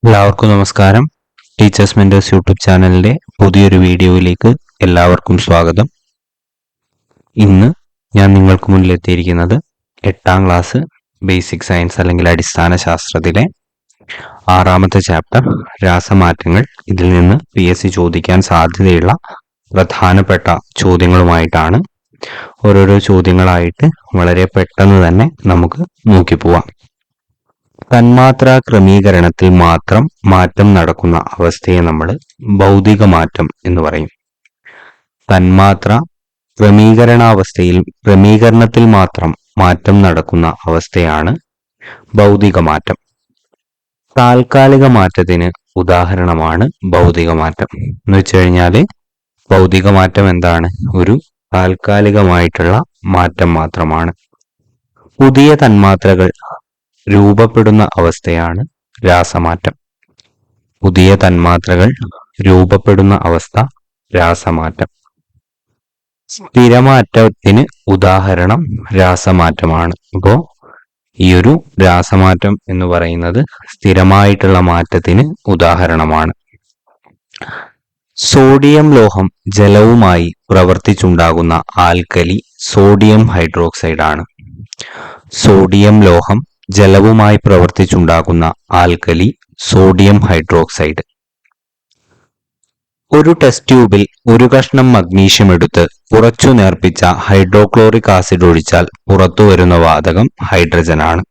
എല്ലാവർക്കും നമസ്കാരം. Teachers mentors YouTube ചാനലിന്റെ പുതിയൊരു വീഡിയോയിലേക്ക് എല്ലാവർക്കും സ്വാഗതം. ഇന്ന് ഞാൻ നിങ്ങൾക്ക് മുന്നിൽ എത്തിയിരിക്കുന്നത് 8ാം ക്ലാസ് ബേസിക് സയൻസ് അല്ലെങ്കിൽ അടിസ്ഥാന ശാസ്ത്രത്തിലെ 6ാമത്തെ ചാപ്റ്റർ രാസമാറ്റങ്ങൾ. ഇതിൽ നിന്ന് PSC ചോദിക്കാൻ സാധ്യതയുള്ള പ്രധാനപ്പെട്ട ചോദ്യങ്ങളുമായിട്ടാണ്. ഓരോരോ ചോദ്യങ്ങളായിട്ട് വളരെ പെട്ടെന്ന് തന്നെ നമുക്ക് നോക്കിപ്പോവാം. തന്മാത്രാ ക്രമീകരണത്തിൽ മാത്രം മാറ്റം നടക്കുന്ന അവസ്ഥയെ നമ്മൾ ഭൗതിക മാറ്റം എന്ന് പറയും. തന്മാത്ര ക്രമീകരണത്തിൽ മാത്രം മാറ്റം നടക്കുന്ന അവസ്ഥയാണ് ഭൗതിക മാറ്റം. താൽക്കാലിക മാറ്റത്തിന് ഉദാഹരണമാണ് ഭൗതിക മാറ്റം. എന്ന് വെച്ച് കഴിഞ്ഞാല് ഭൗതിക മാറ്റം എന്താണ്? ഒരു താൽക്കാലികമായിട്ടുള്ള മാറ്റം മാത്രമാണ്. പുതിയ തന്മാത്രകൾ രൂപപ്പെടുന്ന അവസ്ഥയാണ് രാസമാറ്റം. പുതിയ തന്മാത്രകൾ രൂപപ്പെടുന്ന അവസ്ഥ രാസമാറ്റം. സ്ഥിരമാറ്റത്തിന് ഉദാഹരണം രാസമാറ്റമാണ്. അപ്പോൾ ഈ ഒരു രാസമാറ്റം എന്ന് പറയുന്നത് സ്ഥിരമായിട്ടുള്ള മാറ്റത്തിന് ഉദാഹരണമാണ്. സോഡിയം ലോഹം ജലവുമായി പ്രവർത്തിച്ചുണ്ടാകുന്ന ആൽക്കലി സോഡിയം ഹൈഡ്രോക്സൈഡ് ആണ്. സോഡിയം ലോഹം ജലവുമായി പ്രവർത്തിച്ചുണ്ടാകുന്ന ആൽക്കലി സോഡിയം ഹൈഡ്രോക്സൈഡ്. ഒരു ടെസ്റ്റ് ട്യൂബിൽ ഒരു കഷ്ണം മഗ്നീഷ്യം എടുത്ത് കുറച്ചു നേർപ്പിച്ച ഹൈഡ്രോക്ലോറിക് ആസിഡ് ഒഴിച്ചാൽ പുറത്തു വരുന്ന വാതകം ഹൈഡ്രജനാണ്.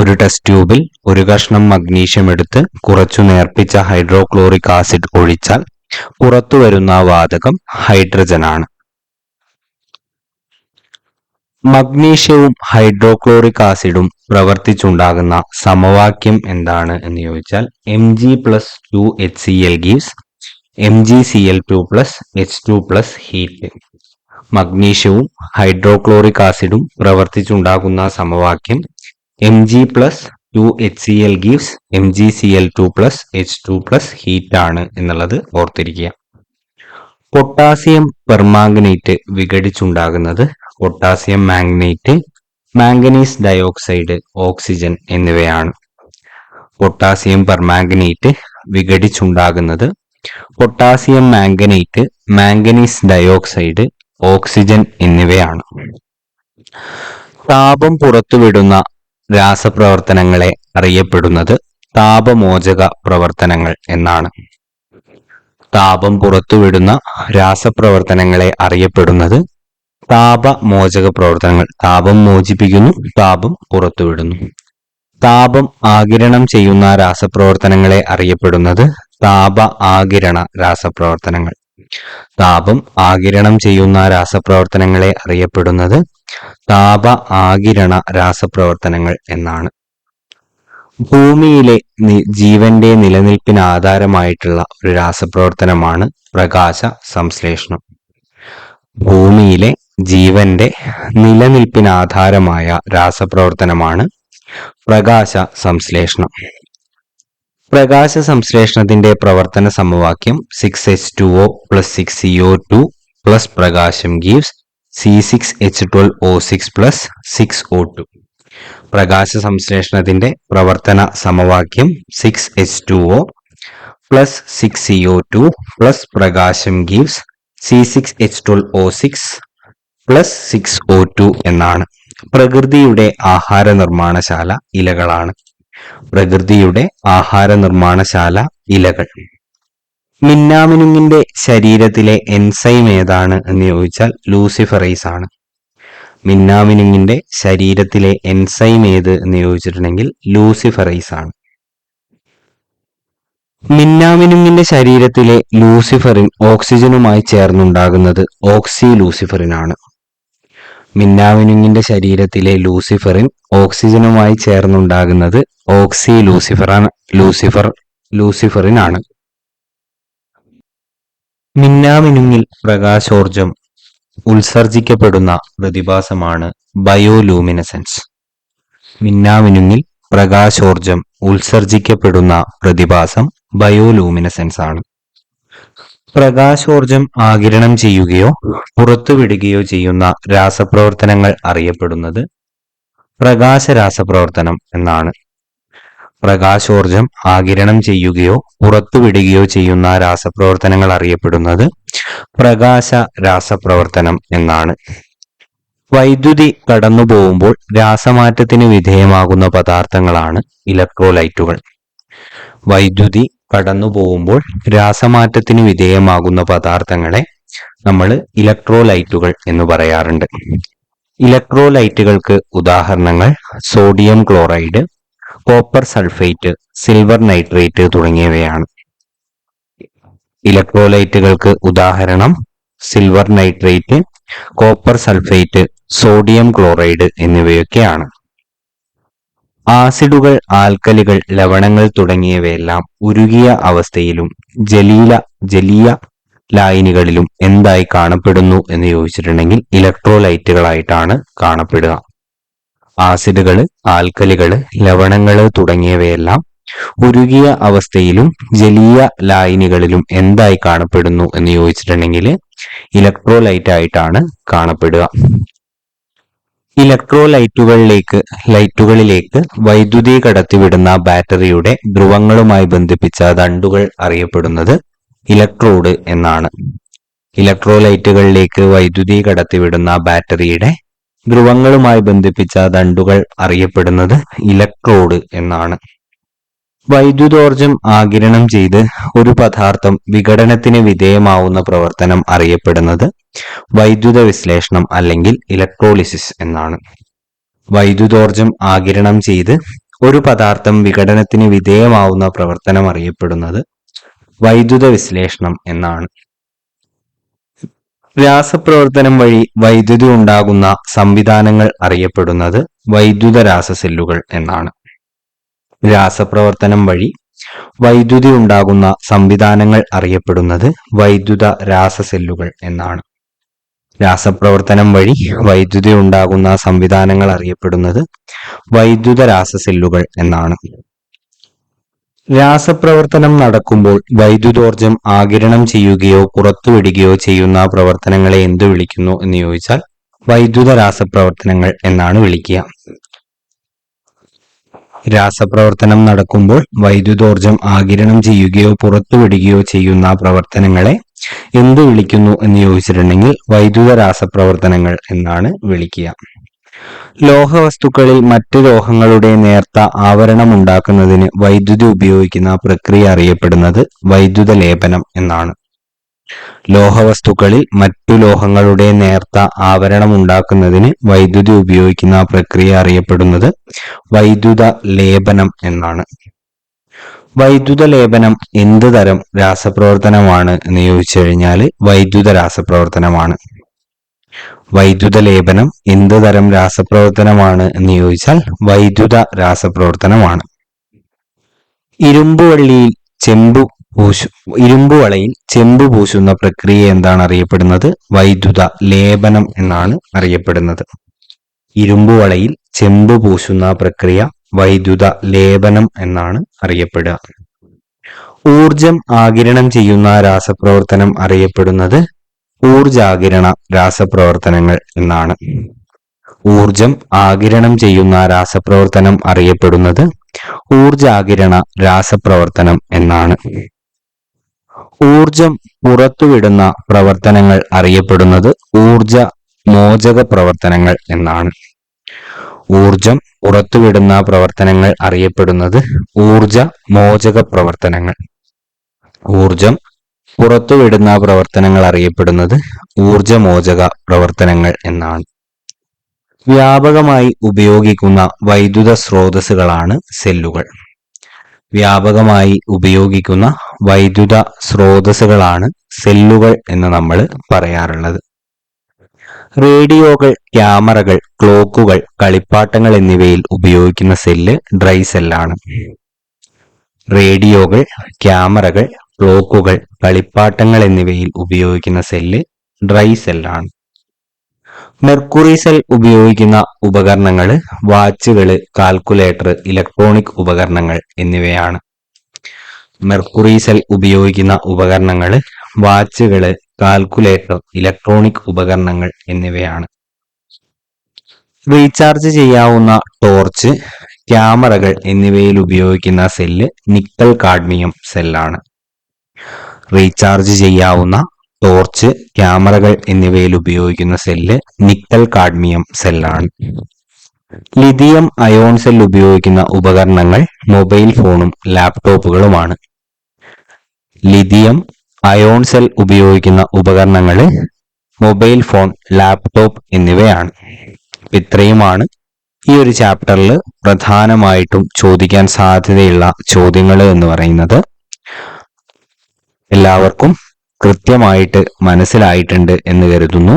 ഒരു ടെസ്റ്റ് ട്യൂബിൽ ഒരു കഷ്ണം മഗ്നീഷ്യം എടുത്ത് കുറച്ചു നേർപ്പിച്ച ഹൈഡ്രോക്ലോറിക് ആസിഡ് ഒഴിച്ചാൽ പുറത്തു വരുന്ന വാതകം ഹൈഡ്രജനാണ്. മഗ്നീഷ്യവും ഹൈഡ്രോക്ലോറിക് ആസിഡും പ്രവർത്തിച്ചുണ്ടാകുന്ന സമവാക്യം എന്താണ് എന്ന് ചോദിച്ചാൽ Mg+2HCl gives MgCl2+H2+ heat. മഗ്നീഷ്യവും hydrochloric ആസിഡും പ്രവർത്തിച്ചുണ്ടാകുന്ന സമവാക്യം Mg+2HCl gives MgCl2+H2+ ഹീറ്റ് ആണ് എന്നുള്ളത് ഓർത്തിരിക്കുക. പൊട്ടാസ്യം പെർമാംഗനേറ്റ് വിഘടിച്ചുണ്ടാകുന്നത് potassium manganate, manganese dioxide, oxygen എന്നിവയാണ്. പൊട്ടാസ്യം പെർമാംഗനേറ്റ് വിഘടിച്ചുണ്ടാകുന്നത് potassium manganate, manganese dioxide, oxygen എന്നിവയാണ്. താപം പുറത്തുവിടുന്ന രാസപ്രവർത്തനങ്ങളെ അറിയപ്പെടുന്നത് താപമോചക പ്രവർത്തനങ്ങൾ എന്നാണ്. താപം പുറത്തുവിടുന്ന രാസപ്രവർത്തനങ്ങളെ അറിയപ്പെടുന്നത് താപമോചക പ്രവർത്തനങ്ങൾ. താപം മോചിപ്പിക്കുന്നു, താപം പുറത്തുവിടുന്നു. താപം ആഗിരണം ചെയ്യുന്ന രാസപ്രവർത്തനങ്ങളെ അറിയപ്പെടുന്നത് താപ ആഗിരണ രാസപ്രവർത്തനങ്ങൾ. താപം ആഗിരണം ചെയ്യുന്ന രാസപ്രവർത്തനങ്ങളെ അറിയപ്പെടുന്നത് താപ ആഗിരണ രാസപ്രവർത്തനങ്ങൾ എന്നാണ്. ഭൂമിയിലെ ജീവന്റെ നിലനിൽപ്പിന് ആധാരമായിട്ടുള്ള ഒരു രാസപ്രവർത്തനമാണ് പ്രകാശ സംശ്ലേഷണം. ഭൂമിയിലെ ജീവന്റെ നിലനിൽപ്പിന് ആധാരമായ രാസപ്രവർത്തനമാണ് പ്രകാശ സംശ്ലേഷണം. പ്രകാശ സംശ്ലേഷണത്തിന്റെ പ്രവർത്തന സമവാക്യം 6H2O + 6CO2 + പ്രകാശം gives C6H12O6 + 6O2. പ്രകാശ സംശ്ലേഷണത്തിന്റെ പ്രവർത്തന സമവാക്യം 6H2O + 6CO2 + പ്രകാശം gives C6H12O6 + 6O2 എന്നാണ്. പ്രകൃതിയുടെ ആഹാര നിർമ്മാണശാല ഇലകളാണ്. പ്രകൃതിയുടെ ആഹാര നിർമ്മാണശാല ഇലകൾ. മിന്നാമിനുങ്ങിന്റെ ശരീരത്തിലെ എൻസൈം ഏതാണ് എന്ന് ചോദിച്ചാൽ ലൂസിഫറേസ് ആണ്. മിന്നാമിനുങ്ങിന്റെ ശരീരത്തിലെ എൻസൈം ഏത് എന്ന് ചോദിച്ചിട്ടുണ്ടെങ്കിൽ ലൂസിഫറേസ് ആണ്. മിന്നാമിനുങ്ങിന്റെ ശരീരത്തിലെ ലൂസിഫറിൻ ഓക്സിജനുമായി ചേർന്നുണ്ടാകുന്നത് ഓക്സി ലൂസിഫറിൻ ആണ്. മിന്നാമിനുങ്ങിന്റെ ശരീരത്തിലെ ലൂസിഫറിൻ ഓക്സിജനുമായി ചേർന്നുണ്ടാകുന്നത് ഓക്സി ലൂസിഫറിൻ ആണ്. മിന്നാമിനുങ്ങിൽ പ്രകാശോർജം ഉത്സർജിക്കപ്പെടുന്ന പ്രതിഭാസമാണ് ബയോലൂമിനസെൻസ്. മിന്നാമിനുങ്ങിൽ പ്രകാശോർജം ഉത്സർജിക്കപ്പെടുന്ന പ്രതിഭാസം ബയോലൂമിനസെൻസ് ആണ്. പ്രകാശോർജം ആഗിരണം ചെയ്യുകയോ പുറത്തുവിടുകയോ ചെയ്യുന്ന രാസപ്രവർത്തനങ്ങൾ അറിയപ്പെടുന്നത് പ്രകാശ രാസപ്രവർത്തനം എന്നാണ്. പ്രകാശോർജം ആഗിരണം ചെയ്യുകയോ പുറത്തുവിടുകയോ ചെയ്യുന്ന രാസപ്രവർത്തനങ്ങൾ അറിയപ്പെടുന്നത് പ്രകാശ രാസപ്രവർത്തനം എന്നാണ്. വൈദ്യുതി കടന്നു പോകുമ്പോൾ രാസമാറ്റത്തിന് വിധേയമാകുന്ന പദാർത്ഥങ്ങളാണ് ഇലക്ട്രോലൈറ്റുകൾ. വൈദ്യുതി കടന്നു പോകുമ്പോൾ രാസമാറ്റത്തിന് വിധേയമാകുന്ന പദാർത്ഥങ്ങളെ നമ്മൾ ഇലക്ട്രോലൈറ്റുകൾ എന്ന് പറയാറുണ്ട്. ഇലക്ട്രോലൈറ്റുകൾക്ക് ഉദാഹരണങ്ങൾ sodium chloride, copper sulphate, silver nitrate തുടങ്ങിയവയാണ്. ഇലക്ട്രോലൈറ്റുകൾക്ക് ഉദാഹരണം silver nitrate, copper sulphate, sodium chloride എന്നിവയൊക്കെയാണ്. ആസിഡുകൾ, ആൽക്കലികൾ, ലവണങ്ങൾ തുടങ്ങിയവയെല്ലാം ഉരുകിയ അവസ്ഥയിലും ജലീയ ലായനികളിലും എന്തായി കാണപ്പെടുന്നു എന്ന് ചോദിച്ചിട്ടുണ്ടെങ്കിൽ ഇലക്ട്രോലൈറ്റുകളായിട്ടാണ് കാണപ്പെടുക. ആസിഡുകൾ, ആൽക്കലികൾ, ലവണങ്ങൾ തുടങ്ങിയവയെല്ലാം ഉരുകിയ അവസ്ഥയിലും ജലീയ ലായനികളിലും എന്തായി കാണപ്പെടുന്നു എന്ന് ചോദിച്ചിട്ടുണ്ടെങ്കിൽ ഇലക്ട്രോലൈറ്റ് ആയിട്ടാണ് കാണപ്പെടുക. ലൈറ്റുകളിലേക്ക് വൈദ്യുതി കടത്തിവിടുന്ന ബാറ്ററിയുടെ ധ്രുവങ്ങളുമായി ബന്ധിപ്പിച്ച ദണ്ഡുകൾ അറിയപ്പെടുന്നത് ഇലക്ട്രോഡ് എന്നാണ്. ഇലക്ട്രോലൈറ്റുകളിലേക്ക് വൈദ്യുതി കടത്തിവിടുന്ന ബാറ്ററിയുടെ ധ്രുവങ്ങളുമായി ബന്ധിപ്പിച്ച ദണ്ഡുകൾ അറിയപ്പെടുന്നത് ഇലക്ട്രോഡ് എന്നാണ്. വൈദ്യുതോർജം ആഗിരണം ചെയ്ത് ഒരു പദാർത്ഥം വിഘടനത്തിന് വിധേയമാവുന്ന പ്രവർത്തനം അറിയപ്പെടുന്നത് വൈദ്യുത വിശ്ലേഷണം അല്ലെങ്കിൽ ഇലക്ട്രോളിസിസ് എന്നാണ്. വൈദ്യുതോർജം ആഗിരണം ചെയ്ത് ഒരു പദാർത്ഥം വിഘടനത്തിന് വിധേയമാവുന്ന പ്രവർത്തനം അറിയപ്പെടുന്നത് വൈദ്യുത വിശ്ലേഷണം എന്നാണ്. രാസപ്രവർത്തനം വഴി വൈദ്യുതി ഉണ്ടാകുന്ന സംവിധാനങ്ങൾ അറിയപ്പെടുന്നത് വൈദ്യുത രാസസെല്ലുകൾ എന്നാണ്. രാസപ്രവർത്തനം വഴി വൈദ്യുതി ഉണ്ടാകുന്ന സംവിധാനങ്ങൾ അറിയപ്പെടുന്നത് വൈദ്യുത രാസസെല്ലുകൾ എന്നാണ്. രാസപ്രവർത്തനം വഴി വൈദ്യുതി ഉണ്ടാകുന്ന സംവിധാനങ്ങൾ അറിയപ്പെടുന്നത് വൈദ്യുത രാസസെല്ലുകൾ എന്നാണ്. രാസപ്രവർത്തനം നടക്കുമ്പോൾ വൈദ്യുതോർജം ആഗിരണം ചെയ്യുകയോ പുറത്തുവിടുകയോ ചെയ്യുന്ന പ്രവർത്തനങ്ങളെ എന്ത് വിളിക്കുന്നു എന്ന് ചോദിച്ചാൽ വൈദ്യുത രാസപ്രവർത്തനങ്ങൾ എന്നാണ് വിളിക്കുക. രാസപ്രവർത്തനം നടക്കുമ്പോൾ വൈദ്യുതോർജം ആഗിരണം ചെയ്യുകയോ പുറത്തുവിടുകയോ ചെയ്യുന്ന പ്രവർത്തനങ്ങളെ എന്ത് വിളിക്കുന്നു എന്ന് ചോദിച്ചിട്ടുണ്ടെങ്കിൽ വൈദ്യുത രാസപ്രവർത്തനങ്ങൾ എന്നാണ് വിളിക്കുക. ലോഹവസ്തുക്കളിൽ മറ്റ് ലോഹങ്ങളുടെ നേർത്ത ആവരണം ഉണ്ടാക്കുന്നതിന് വൈദ്യുതി ഉപയോഗിക്കുന്ന പ്രക്രിയ അറിയപ്പെടുന്നത് വൈദ്യുത ലേപനം എന്നാണ്. ലോഹവസ്തുക്കളിൽ മറ്റു ലോഹങ്ങളുടെ നേർത്ത ആവരണം ഉണ്ടാക്കുന്നതിന് വൈദ്യുതി ഉപയോഗിക്കുന്ന പ്രക്രിയ അറിയപ്പെടുന്നത് വൈദ്യുത ലേപനം എന്നാണ്. വൈദ്യുത ലേപനം എന്ത് തരം രാസപ്രവർത്തനമാണ് എന്ന് ചോദിച്ചു കഴിഞ്ഞാൽ വൈദ്യുത രാസപ്രവർത്തനമാണ്. വൈദ്യുത ലേപനം എന്ത് തരം രാസപ്രവർത്തനമാണ് എന്ന് ചോദിച്ചാൽ വൈദ്യുത രാസപ്രവർത്തനമാണ്. ഇരുമ്പുവളയിൽ ചെമ്പു പൂശുന്ന പ്രക്രിയ എന്താണ് അറിയപ്പെടുന്നത്? വൈദ്യുത ലേപനം എന്നാണ് അറിയപ്പെടുന്നത്. ഇരുമ്പുവളയിൽ ചെമ്പു പൂശുന്ന പ്രക്രിയ വൈദ്യുത ലേപനം എന്നാണ് അറിയപ്പെടുക. ഊർജം ആഗിരണം ചെയ്യുന്ന രാസപ്രവർത്തനം അറിയപ്പെടുന്നത് ഊർജാകിരണ രാസപ്രവർത്തനങ്ങൾ എന്നാണ്. ഊർജം ആഗിരണം ചെയ്യുന്ന രാസപ്രവർത്തനം അറിയപ്പെടുന്നത് ഊർജാകിരണ രാസപ്രവർത്തനം എന്നാണ്. ഊർജം പുറത്തുവിടുന്ന പ്രവർത്തനങ്ങൾ അറിയപ്പെടുന്നത് ഊർജ മോചക പ്രവർത്തനങ്ങൾ എന്നാണ്. ഊർജം പുറത്തുവിടുന്ന പ്രവർത്തനങ്ങൾ അറിയപ്പെടുന്നത് ഊർജ മോചക പ്രവർത്തനങ്ങൾ. ഊർജം പുറത്തുവിടുന്ന പ്രവർത്തനങ്ങൾ അറിയപ്പെടുന്നത് ഊർജമോചക പ്രവർത്തനങ്ങൾ എന്നാണ്. വ്യാപകമായി ഉപയോഗിക്കുന്ന വൈദ്യുത സ്രോതസ്സുകളാണ് സെല്ലുകൾ. വ്യാപകമായി ഉപയോഗിക്കുന്ന വൈദ്യുത സ്രോതസ്സുകളാണ് സെല്ലുകൾ എന്ന് നമ്മൾ പറയാറുള്ളത്. റേഡിയോകൾ, ക്യാമറകൾ, ക്ലോക്കുകൾ, കളിപ്പാട്ടങ്ങൾ എന്നിവയിൽ ഉപയോഗിക്കുന്ന സെല്ല് ഡ്രൈ സെല്ലാണ്. റേഡിയോകൾ, ക്യാമറകൾ, ക്ലോക്കുകൾ, കളിപ്പാട്ടങ്ങൾ എന്നിവയിൽ ഉപയോഗിക്കുന്ന സെല്ല് ഡ്രൈ സെല്ലാണ്. മെർക്കുറി സെൽ ഉപയോഗിക്കുന്ന ഉപകരണങ്ങൾ വാച്ചുകൾ, കാൽക്കുലേറ്റർ, ഇലക്ട്രോണിക് ഉപകരണങ്ങൾ എന്നിവയാണ്. മെർക്കുറി സെൽ ഉപയോഗിക്കുന്ന ഉപകരണങ്ങൾ വാച്ചുകൾ, കാൽക്കുലേറ്റർ, ഇലക്ട്രോണിക് ഉപകരണങ്ങൾ എന്നിവയാണ്. റീചാർജ് ചെയ്യാവുന്ന ടോർച്ച്, ക്യാമറകൾ എന്നിവയിൽ ഉപയോഗിക്കുന്ന സെല്ല് നിക്കൽ കാഡ്മിയം സെല്ലാണ്. റീചാർജ് ചെയ്യാവുന്ന ടോർച്ച്, ക്യാമറകൾ എന്നിവയിൽ ഉപയോഗിക്കുന്ന സെല്ല് നിക്കൽ കാഡ്മിയം സെല്ലാണ്. ലിഥിയം അയോൺ സെൽ ഉപയോഗിക്കുന്ന ഉപകരണങ്ങൾ മൊബൈൽ ഫോണും ലാപ്ടോപ്പുകളുമാണ്. ലിഥിയം അയോൺ സെൽ ഉപയോഗിക്കുന്ന ഉപകരണങ്ങൾ മൊബൈൽ ഫോൺ, ലാപ്ടോപ്പ് എന്നിവയാണ്. ഇത്രയുമാണ് ഈ ഒരു ചാപ്റ്ററിൽ പ്രധാനമായിട്ടും ചോദിക്കാൻ സാധ്യതയുള്ള ചോദ്യങ്ങൾ എന്ന് പറയുന്നത്. എല്ലാവർക്കും കൃത്യമായിട്ട് മനസ്സിലായിട്ടുണ്ട് എന്ന് കരുതുന്നു.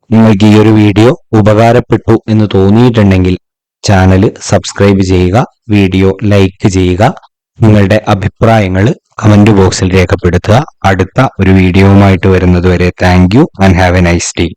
നിങ്ങൾക്ക് ഈ ഒരു വീഡിയോ ഉപകാരപ്പെട്ടു എന്ന് തോന്നിയിട്ടുണ്ടെങ്കിൽ ചാനൽ സബ്സ്ക്രൈബ് ചെയ്യുക, വീഡിയോ ലൈക്ക് ചെയ്യുക, നിങ്ങളുടെ അഭിപ്രായങ്ങൾ കമന്റ് ബോക്സിൽ രേഖപ്പെടുത്തുക. അടുത്ത ഒരു വീഡിയോവുമായിട്ട് വരുന്നത് വരെ thank you and have A nice day.